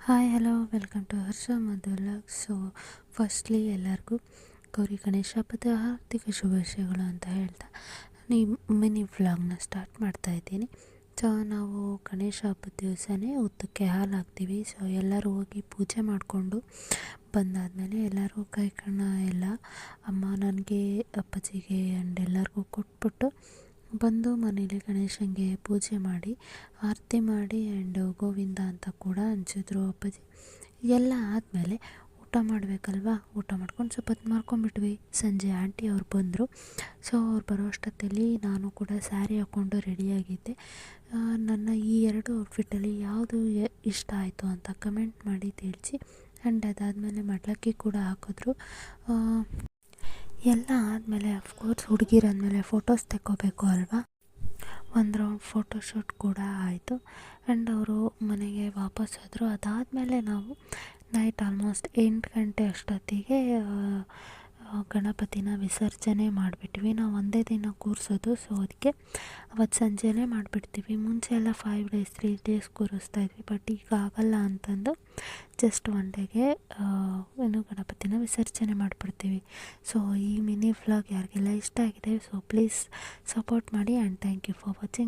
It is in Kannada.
Hi hello welcome to Harsha ಮಧುಲಕ್. ಫಸ್ಟ್ಲಿ ಎಲ್ಲರಿಗೂ ಗೌರಿ ಗಣೇಶ ಹಬ್ಬದ ಹಾರ್ದಿಕ ಶುಭಾಶಯಗಳು ಅಂತ ಹೇಳ್ತಾ ಈ ಮಿನಿ ವ್ಲಾಗ್ನ ಸ್ಟಾರ್ಟ್ ಮಾಡ್ತಾ ಇದ್ದೀನಿ. ನಾವು ಗಣೇಶ ಹಬ್ಬದ ದಿವಸನೇ ಉದ್ದಕ್ಕೆ ಹಾಲು ಹಾಕ್ತೀವಿ. ಎಲ್ಲರೂ ಹೋಗಿ ಪೂಜೆ ಮಾಡಿಕೊಂಡು ಬಂದಾದಮೇಲೆ ಎಲ್ಲರೂ ಕೈ ಕಣ್ಣ ಎಲ್ಲ ಅಮ್ಮ ನನಗೆ ಅಪ್ಪಾಜಿಗೆ ಆ್ಯಂಡ್ ಎಲ್ಲರಿಗೂ ಕೊಟ್ಬಿಟ್ಟು ಬಂದು ಮನೇಲಿ ಗಣೇಶನಿಗೆ ಪೂಜೆ ಮಾಡಿ ಆರತಿ ಮಾಡಿ ಆ್ಯಂಡ್ ಗೋವಿಂದ ಅಂತ ಕೂಡ ಹಂಚಿದ್ರು ಅಪ್ಪಾಜಿ. ಎಲ್ಲ ಆದಮೇಲೆ ಊಟ ಮಾಡಬೇಕಲ್ವ, ಊಟ ಮಾಡ್ಕೊಂಡು ಸ್ವಲ್ಪ ಹೊತ್ತು ಮಾಡ್ಕೊಂಬಿಟ್ವಿ. ಸಂಜೆ ಆಂಟಿ ಅವ್ರು ಬಂದರು. ಅವ್ರು ಬರೋ ಅಷ್ಟೊತ್ತಲ್ಲಿ ನಾನು ಕೂಡ ಸ್ಯಾರಿ ಹಾಕ್ಕೊಂಡು ರೆಡಿಯಾಗಿದ್ದೆ. ನನ್ನ ಈ ಎರಡು ಔಟ್ಫಿಟ್ಟಲ್ಲಿ ಯಾವುದು ಇಷ್ಟ ಆಯಿತು ಅಂತ ಕಮೆಂಟ್ ಮಾಡಿ ತಿಳಿಸಿ. ಆ್ಯಂಡ್ ಅದಾದಮೇಲೆ ಮಡ್ಲಕ್ಕಿ ಕೂಡ ಹಾಕಿದ್ರು. ಎಲ್ಲ ಆದಮೇಲೆ ಅಫ್ಕೋರ್ಸ್ ಹುಡುಗಿರಂದಮೇಲೆ ಫೋಟೋಸ್ ತೆಕ್ಕೋಬೇಕು ಅಲ್ವಾ. ಒಂದು ರೌಂಡ್ ಫೋಟೋಶೂಟ್ ಕೂಡ ಆಯಿತು. ಆ್ಯಂಡ್ ಅವರು ಮನೆಗೆ ವಾಪಸ್ ಹೋದರು. ಅದಾದಮೇಲೆ ನಾವು ನೈಟ್ ಆಲ್ಮೋಸ್ಟ್ 8 ಗಂಟೆ ಅಷ್ಟೊತ್ತಿಗೆ ಗಣಪತಿನ ವಿಸರ್ಜನೆ ಮಾಡಿಬಿಟ್ವಿ. ನಾವು ಒಂದೇ ದಿನ ಕೂರಿಸೋದು, ಅದಕ್ಕೆ ಅವತ್ತು ಸಂಜೆನೇ ಮಾಡಿಬಿಡ್ತೀವಿ. ಮುಂಚೆ ಎಲ್ಲ 5 ಡೇಸ್ 3 ಡೇಸ್ ಕೂರಿಸ್ತಾಯಿದ್ವಿ. ಬಟ್ ಈಗ ಆಗಲ್ಲ ಅಂತಂದು ಜಸ್ಟ್ 1 ಡೇಗೆ ಗಣಪತಿನ ವಿಸರ್ಜನೆ ಮಾಡಿಬಿಡ್ತೀವಿ. ಈ ಮಿನಿ ವ್ಲಾಗ್ ಯಾರಿಗೆಲ್ಲ ಇಷ್ಟ ಆಗಿದೆ ಪ್ಲೀಸ್ ಸಪೋರ್ಟ್ ಮಾಡಿ and thank you for watching.